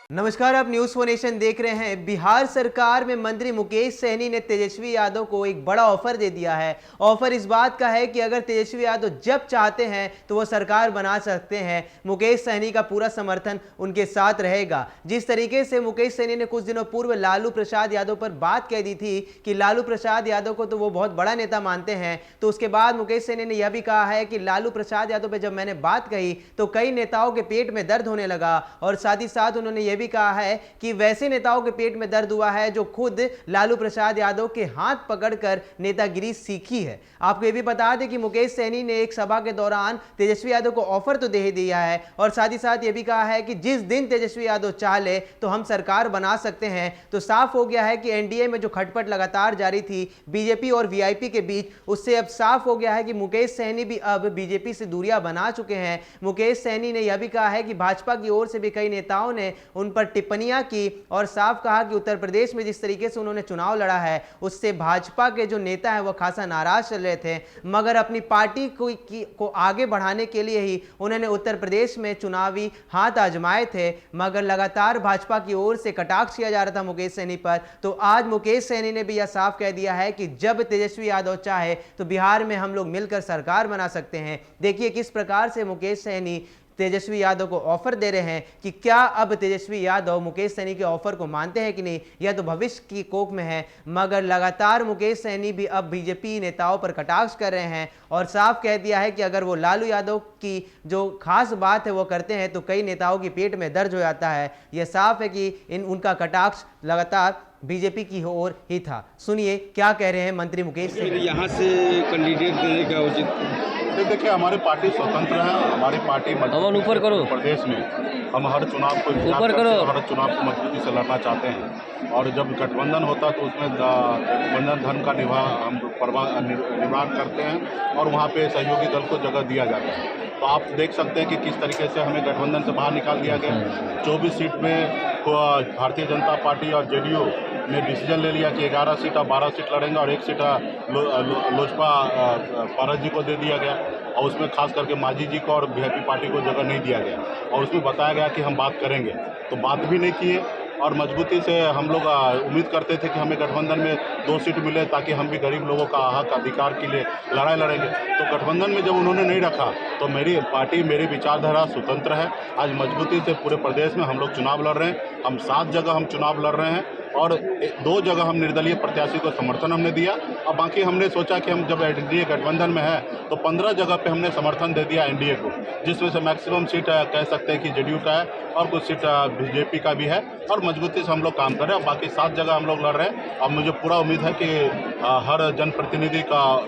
नमस्कार, आप news 4 nation देख रहे हैं। बिहार सरकार में मंत्री मुकेश सहनी ने तेजस्वी यादव को एक बड़ा ऑफर दे दिया है। ऑफर इस बात का है कि अगर तेजस्वी यादव जब चाहते हैं तो वो सरकार बना सकते हैं। मुकेश सहनी का पूरा समर्थन उनके साथ रहेगा। जिस तरीके से मुकेश सहनी ने कुछ दिनों पूर्व लालू प्रसाद यादव पर बात कह दी थी कि लालू प्रसाद यादव को तो वो बहुत बड़ा नेता मानते हैं, तो उसके बाद मुकेश सहनी ने यह भी कहा है कि लालू प्रसाद यादव पर जब मैंने बात कही तो कई नेताओं के पेट में दर्द होने लगा। और साथ ही साथ उन्होंने यह भी कहा है कि वैसे नेताओं के पेट में दर्द हुआ है जो खुद लालू प्रसाद यादव के हाथ पकड़कर नेतागिरी सीखी है। आपको यह भी बता दें कि मुकेश सहनी ने एक सभा के दौरान तेजस्वी यादव को ऑफर तो दे ही दिया है और साथ ही साथ यह भी कहा है कि जिस दिन तेजस्वी यादव चाहे तो हम सरकार बना सकते हैं। तो साफ हो गया है कि एनडीए में जो खटपट लगातार जारी थी बीजेपी और वीआईपी के बीच, उससे अब साफ हो गया है कि मुकेश सहनी भी अब बीजेपी से दूरियां बना चुके हैं। मुकेश सहनी ने यह भी कहा है कि भाजपा की ओर से भी कई नेताओं ने उन पर टिप्पणियां की और साफ कहा कि उत्तर प्रदेश में जिस तरीके से उन्होंने चुनाव लड़ा है उससे भाजपा के जो नेता हैं वो खासा नाराज चल रहे थे, मगर अपनी पार्टी को आगे बढ़ाने के लिए ही उन्होंने उत्तर प्रदेश में चुनावी हाथ आजमाए थे। मगर लगातार भाजपा की ओर से कटाक्ष किया जा रहा था मुकेश सहनी पर, तो आज मुकेश सहनी ने भी यह साफ कह दिया है कि जब तेजस्वी यादव चाहे तो बिहार में हम लोग मिलकर सरकार बना सकते हैं। देखिए किस प्रकार से मुकेश सहनी तेजस्वी यादव को ऑफर दे रहे हैं कि क्या अब तेजस्वी यादव मुकेश सहनी के ऑफर को मानते हैं कि नहीं, यह तो भविष्य की कोख में है। मगर लगातार मुकेश सहनी भी अब बीजेपी नेताओं पर कटाक्ष कर रहे हैं और साफ कह दिया है कि अगर वो लालू यादव की जो खास बात है वो करते हैं तो कई नेताओं की पेट में दर्द हो जाता है। यह साफ है कि उनका कटाक्ष लगातार बीजेपी की ओर ही था। सुनिए क्या कह रहे हैं मंत्री मुकेश सहनी। यहाँ से कैंडिडेट देने का उचित देखिए, हमारी पार्टी स्वतंत्र है। हमारी पार्टी ऊपर करो प्रदेश में हम हर चुनाव को हर चुनाव को मजबूती से लड़ना चाहते हैं और जब गठबंधन होता है तो उसमें गठबंधन धर्म का निर्माण करते हैं और वहाँ पे सहयोगी दल को जगह दिया जाता है। तो आप देख सकते हैं कि किस तरीके से हमें गठबंधन से बाहर निकाल दिया गया। 24 सीट में भारतीय जनता पार्टी और जेडीयू ने डिसीजन ले लिया कि 11 सीट और 12 सीट लड़ेंगे और 1 सीट लोजपा पारस जी को दे दिया गया और उसमें खास करके मांझी जी को और वीआईपी पार्टी को जगह नहीं दिया गया और उसमें बताया गया कि हम बात करेंगे, तो बात भी नहीं किए। और मजबूती से हम लोग उम्मीद करते थे कि हमें गठबंधन में 2 सीट मिले ताकि हम भी गरीब लोगों का हक अधिकार के लिए लड़ाई लड़ेंगे। तो गठबंधन में जब उन्होंने नहीं रखा तो मेरी पार्टी, मेरी विचारधारा स्वतंत्र है। आज मजबूती से पूरे प्रदेश में हम लोग चुनाव लड़ रहे हैं। हम 7 जगह हम चुनाव लड़ रहे हैं और 2 जगह हम निर्दलीय प्रत्याशी को समर्थन हमने दिया और बाकी हमने सोचा कि हम जब एनडीए गठबंधन में है तो 15 जगह पे हमने समर्थन दे दिया एनडीए को, जिसमें से मैक्सिमम सीट कह सकते हैं कि जेडीयू का है और कुछ सीट बीजेपी का भी है और मजबूती से हम लोग काम कर रहे हैं। बाकी 7 जगह हम लोग लड़ रहे हैं और मुझे पूरा उम्मीद है कि हर जनप्रतिनिधि का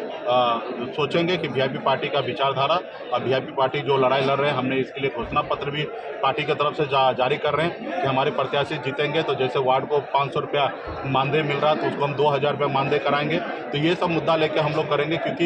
सोचेंगे कि वीआईपी पार्टी का विचारधारा और वीआईपी पार्टी जो लड़ाई लड़ रहे हैं, हमने इसके लिए घोषणा पत्र भी पार्टी की तरफ से जारी कर रहे हैं कि हमारे प्रत्याशी जीतेंगे तो जैसे वार्ड को 500 रुपया मानदेय मिल रहा है तो उसको हम 2000 रुपया मानदेय कराएंगे। तो ये सब मुद्दा लेकर हम लोग करेंगे क्योंकि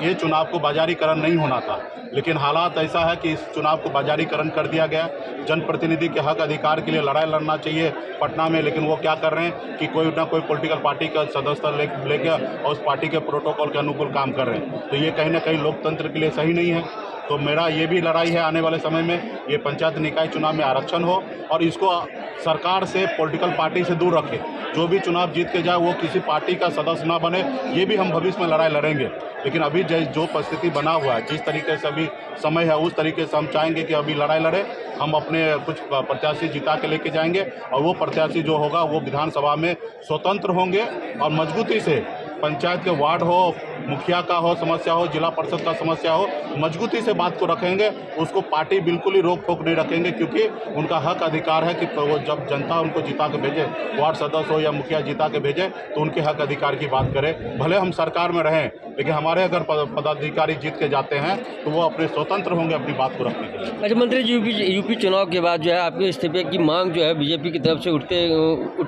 ये चुनाव को बाजारीकरण नहीं होना था, लेकिन हालात ऐसा है कि इस चुनाव को बाजारीकरण कर दिया गया। जनप्रतिनिधि के हक अधिकार के लिए लड़ाई लड़ना चाहिए पटना में, लेकिन वो क्या कर रहे हैं कि कोई ना कोई पॉलिटिकल पार्टी का सदस्य लेके और उस पार्टी के प्रोटोकॉल के अनुकूल काम कर रहे हैं। तो ये कहीं ना कहीं लोकतंत्र के लिए सही नहीं है। तो मेरा ये भी लड़ाई है आने वाले समय में ये पंचायत निकाय चुनाव में आरक्षण हो और इसको सरकार से पॉलिटिकल पार्टी से दूर रखे। जो भी चुनाव जीत के जाए वो किसी पार्टी का सदस्य ना बने, ये भी हम भविष्य में लड़ाई लड़ेंगे। लेकिन अभी जो परिस्थिति बना हुआ है, जिस तरीके से अभी समय है, उस तरीके से हम चाहेंगे कि अभी लड़ाई लड़े। हम अपने कुछ प्रत्याशी जिता के लेके जाएंगे और वो प्रत्याशी जो होगा वो विधानसभा में स्वतंत्र होंगे और मजबूती से पंचायत के वार्ड हो, मुखिया का हो समस्या हो, जिला परिषद का समस्या हो, मजबूती से बात को रखेंगे। उसको पार्टी बिल्कुल ही रोक टोक नहीं रखेंगे क्योंकि उनका हक अधिकार है कि वो जब जनता उनको जिता के भेजे, वार्ड सदस्य हो या मुखिया जिता के भेजे, तो उनके हक अधिकार की बात करें। भले हम सरकार में रहें लेकिन हमारे अगर पदाधिकारी जीत के जाते हैं तो वो अपने स्वतंत्र होंगे अपनी बात को रखने के लिए। अच्छा मंत्री जी, यूपी चुनाव के बाद जो है आपके इस्तीफे की मांग जो है बीजेपी की तरफ से उठ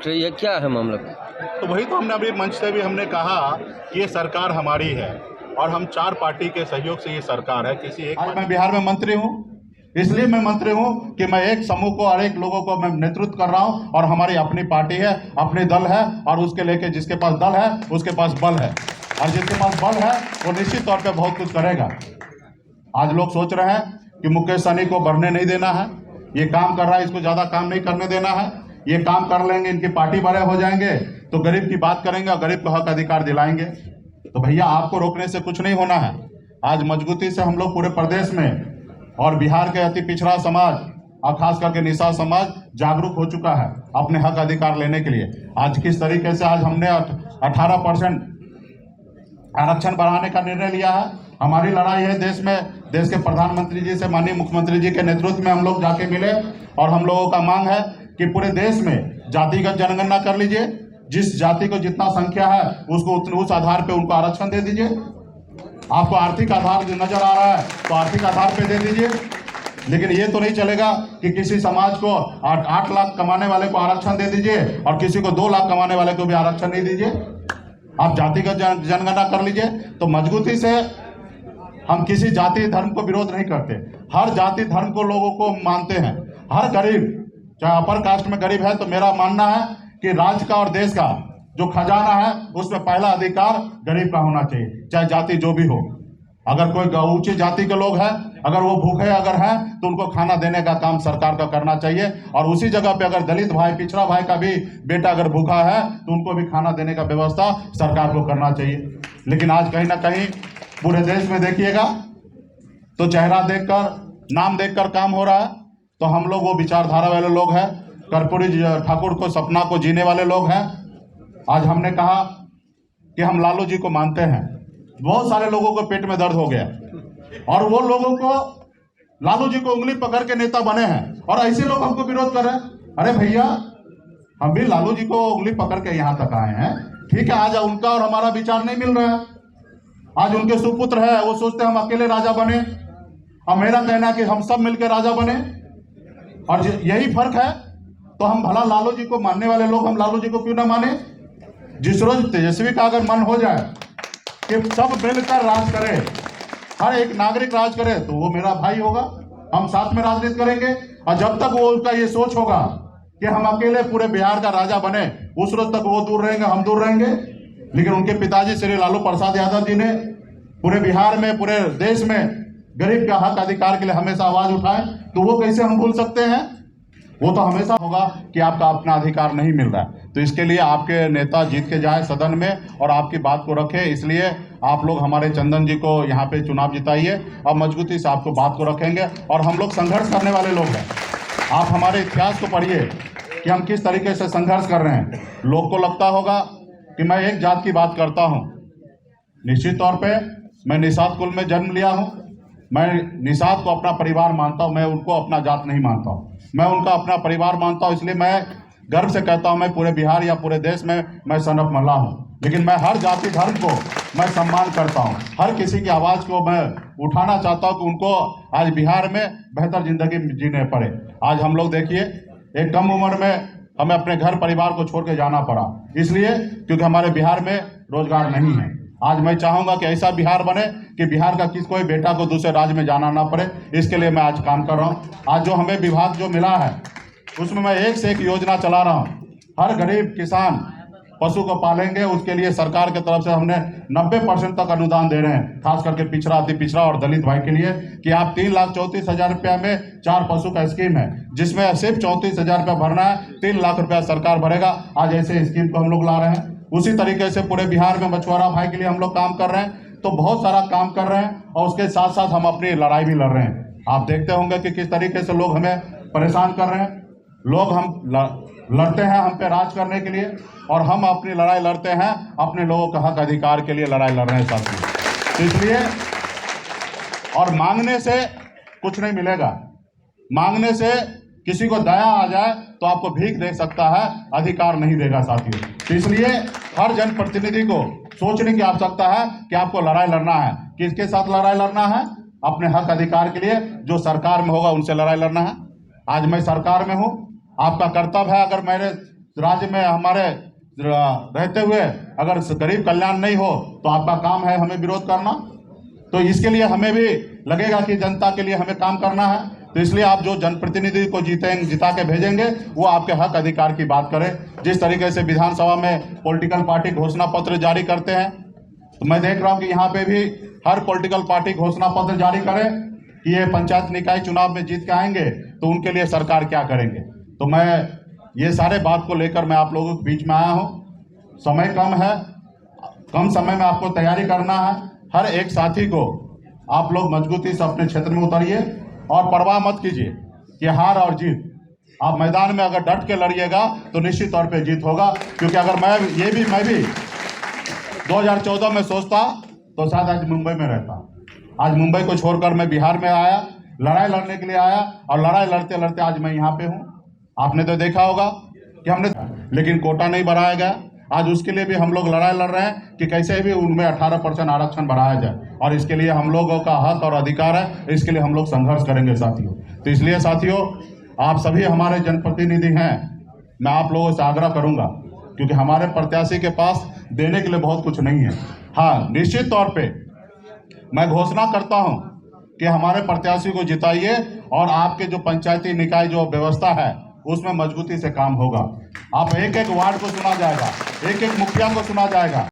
रही है, क्या है मामला? तो वही तो हमने अभी मंच से भी हमने कहा कि ये सरकार हमारी है और हम 4 पार्टी के सहयोग से ये सरकार है। किसी एक मैं बिहार में मंत्री हूँ, इसलिए मैं मंत्री हूँ कि मैं एक समूह को और एक लोगों को मैं नेतृत्व कर रहा हूँ और हमारी अपनी पार्टी है, अपनी दल है और उसके लेके जिसके पास दल है उसके पास बल है और जिसके पास बल है वो निश्चित तौर पे बहुत कुछ करेगा। आज लोग सोच रहे हैं कि मुकेश सहनी को बढ़ने नहीं देना है, ये काम कर रहा है, इसको ज़्यादा काम नहीं करने देना है। ये काम कर लेंगे, इनकी पार्टी बड़े हो जाएंगे तो गरीब की बात करेंगे और गरीब को हक अधिकार दिलाएंगे। तो भैया आपको रोकने से कुछ नहीं होना है। आज मजबूती से हम लोग पूरे प्रदेश में और बिहार के अति पिछड़ा समाज और खास करके निषाद समाज जागरूक हो चुका है अपने हक अधिकार लेने के लिए। आज किस तरीके से आज हमने 18% आरक्षण बढ़ाने का निर्णय लिया है। हमारी लड़ाई है देश में, देश के प्रधानमंत्री जी से, माननीय मुख्यमंत्री जी के नेतृत्व में हम लोग जाके मिले और हम लोगों का मांग है कि पूरे देश में जातिगत जनगणना कर लीजिए। जिस जाति को जितना संख्या है उसको उस आधार पे उनको आरक्षण दे दीजिए। आपको आर्थिक आधार नजर आ रहा है तो आर्थिक आधार पे दे दीजिए। लेकिन ये तो नहीं चलेगा कि किसी समाज को 8 लाख कमाने वाले को आरक्षण दे दीजिए और किसी को 2 लाख कमाने वाले को भी आरक्षण नहीं दीजिए। आप जातिगत जनगणना कर लीजिए। तो मजबूती से हम किसी जाति धर्म को विरोध नहीं करते, हर जाति धर्म को लोगों को मानते हैं। हर गरीब, चाहे अपर कास्ट में गरीब है, तो मेरा मानना है कि राज्य का और देश का जो खजाना है उसमें पहला अधिकार गरीब का होना चाहिए, चाहे जाति जो भी हो। अगर कोई ऊंची जाति के लोग हैं, अगर वो भूखे अगर हैं तो उनको खाना देने का काम सरकार का करना चाहिए। और उसी जगह पे अगर दलित भाई, पिछड़ा भाई का भी बेटा अगर भूखा है तो उनको भी खाना देने का व्यवस्था सरकार को करना चाहिए। लेकिन आज कहीं ना कहीं पूरे देश में देखिएगा तो चेहरा देखकर, नाम देखकर काम हो रहा है। तो हम लोग वो विचारधारा वाले लोग हैं, कर्पूरी ठाकुर को सपना को जीने वाले लोग हैं। आज हमने कहा कि हम लालू जी को मानते हैं। बहुत सारे लोगों को पेट में दर्द हो गया और वो लोगों को लालू जी को उंगली पकड़ के नेता बने हैं और ऐसे लोग हमको विरोध कर रहे हैं। अरे भैया, हम भी लालू जी को उंगली पकड़ के यहाँ तक आए हैं, ठीक है। आज उनका और हमारा विचार नहीं मिल रहा है। आज उनके सुपुत्र है, वो सोचते हम अकेले राजा बने, और मेरा कहना है कि हम सब मिलकर राजा बने। और यही फर्क है। तो हम भला लालू जी को मानने वाले लोग हम लालू जी को क्यों ना माने। जिस रोज तेजस्वी का अगर मन हो जाए कि सब मिलकर राज करे, हर एक नागरिक राज करे, तो वो मेरा भाई होगा, हम साथ में राजनीति करेंगे। और जब तक वो उनका ये सोच होगा कि हम अकेले पूरे बिहार का राजा बने, उस रोज तक वो दूर रहेंगे, हम दूर रहेंगे। लेकिन उनके पिताजी श्री लालू प्रसाद यादव जी ने पूरे बिहार में, पूरे देश में गरीब का हक अधिकार के लिए हमेशा आवाज उठाए, तो वो कैसे हम भूल सकते हैं। वो तो हमेशा होगा कि आपका अपना अधिकार नहीं मिल रहा है। तो इसके लिए आपके नेता जीत के जाए सदन में और आपकी बात को रखे। इसलिए आप लोग हमारे चंदन जी को यहाँ पे चुनाव जिताइए और मजबूती से आपको बात को रखेंगे। और हम लोग संघर्ष करने वाले लोग हैं। आप हमारे इतिहास को पढ़िए कि हम किस तरीके से संघर्ष कर रहे हैं। लोग को लगता होगा कि मैं एक जात की बात करता हूँ। निश्चित तौर पे मैं निषाद कुल में जन्म लिया हूँ, मैं निषाद को अपना परिवार मानता हूँ, मैं उनको अपना जात नहीं मानता हूँ, मैं उनका अपना परिवार मानता हूँ। इसलिए मैं गर्व से कहता हूँ मैं पूरे बिहार या पूरे देश में मैं सन ऑफ मल्लाह हूँ। लेकिन मैं हर जाति धर्म को मैं सम्मान करता हूँ, हर किसी की आवाज़ को मैं उठाना चाहता हूँ कि उनको आज बिहार में बेहतर जिंदगी जीने पड़े। आज हम लोग देखिए, एक कम उम्र में हमें अपने घर परिवार को छोड़ के जाना पड़ा, इसलिए क्योंकि हमारे बिहार में रोजगार नहीं है। आज मैं चाहूंगा कि ऐसा बिहार बने कि बिहार का कोई बेटा को दूसरे राज्य में जाना ना पड़े। इसके लिए मैं आज काम कर रहा हूँ। आज जो हमें विभाग जो मिला है उसमें मैं एक से एक योजना चला रहा हूँ। हर गरीब किसान पशु को पालेंगे, उसके लिए सरकार की तरफ से हमने 90% तक अनुदान दे रहे हैं, खास करके पिछड़ा, अति पिछड़ा और दलित भाई के लिए, कि आप 3,34,000 रुपया में 4 पशु का स्कीम है, जिसमें सिर्फ 34,000 रुपया भरना है, 3 लाख रुपया सरकार भरेगा। आज ऐसे स्कीम को हम लोग ला रहे हैं। उसी तरीके से पूरे बिहार में मछुआरा भाई के लिए हम लोग काम कर रहे हैं। तो बहुत सारा काम कर रहे हैं और उसके साथ साथ हम अपनी लड़ाई भी लड़ रहे हैं। आप देखते होंगे कि किस तरीके से लोग हमें परेशान कर रहे हैं। लोग हम लड़ते हैं हम पे राज करने के लिए, और हम अपनी लड़ाई लड़ते हैं अपने लोगों का हक अधिकार के लिए लड़ाई लड़ रहे हैं साथियों। तो इसलिए, और मांगने से कुछ नहीं मिलेगा। मांगने से किसी को दया आ जाए तो आपको भीख दे सकता है, अधिकार नहीं देगा साथियों। तो इसलिए हर जनप्रतिनिधि को सोचने की आवश्यकता है कि आपको लड़ाई लड़ना है। किसके साथ लड़ाई लड़ना है? अपने हक अधिकार के लिए। जो सरकार में होगा उनसे लड़ाई लड़ना है। आज मैं सरकार में हूँ, आपका कर्तव्य है, अगर मेरे राज्य में हमारे रहते हुए अगर गरीब कल्याण नहीं हो तो आपका काम है हमें विरोध करना। तो इसके लिए हमें भी लगेगा कि जनता के लिए हमें काम करना है। तो इसलिए आप जो जनप्रतिनिधि को जिता के भेजेंगे वो आपके हक अधिकार की बात करें। जिस तरीके से विधानसभा में पॉलिटिकल पार्टी घोषणा पत्र जारी करते हैं, तो मैं देख रहा हूं कि यहाँ पे भी हर पॉलिटिकल पार्टी घोषणा पत्र जारी करे कि ये पंचायत निकाय चुनाव में जीत के आएंगे तो उनके लिए सरकार क्या करेंगे। तो मैं ये सारे बात को लेकर मैं आप लोगों के बीच में आया हूँ। समय कम है, कम समय में आपको तैयारी करना है। हर एक साथी को आप लोग मजबूती से अपने क्षेत्र में उतरिए और परवाह मत कीजिए कि हार और जीत, आप मैदान में अगर डट के लड़िएगा तो निश्चित तौर पे जीत होगा। क्योंकि अगर मैं भी 2014 में सोचता तो शायद आज मुंबई में रहता। आज मुंबई को छोड़कर मैं बिहार में आया, लड़ाई लड़ने के लिए आया, और लड़ाई लड़ते लड़ते आज मैं यहाँ पे हूँ। आपने तो देखा होगा कि हमने, लेकिन कोटा नहीं बढ़ाया गया। आज उसके लिए भी हम लोग लड़ाई लड़ रहे हैं कि कैसे भी उनमें 18% आरक्षण बढ़ाया जाए, और इसके लिए हम लोगों का हक और अधिकार है। इसके लिए हम लोग संघर्ष करेंगे साथियों। तो इसलिए साथियों, आप सभी हमारे जनप्रतिनिधि हैं, मैं आप लोगों से आग्रह करूंगा, क्योंकि हमारे प्रत्याशी के पास देने के लिए बहुत कुछ नहीं है। हाँ, निश्चित तौर पे मैं घोषणा करता हूं कि हमारे प्रत्याशी को जिताइए, और आपके जो पंचायती निकाय जो व्यवस्था है उसमें मजबूती से काम होगा। आप एक एक वार्ड को सुना जाएगा, एक एक मुखिया को सुना जाएगा।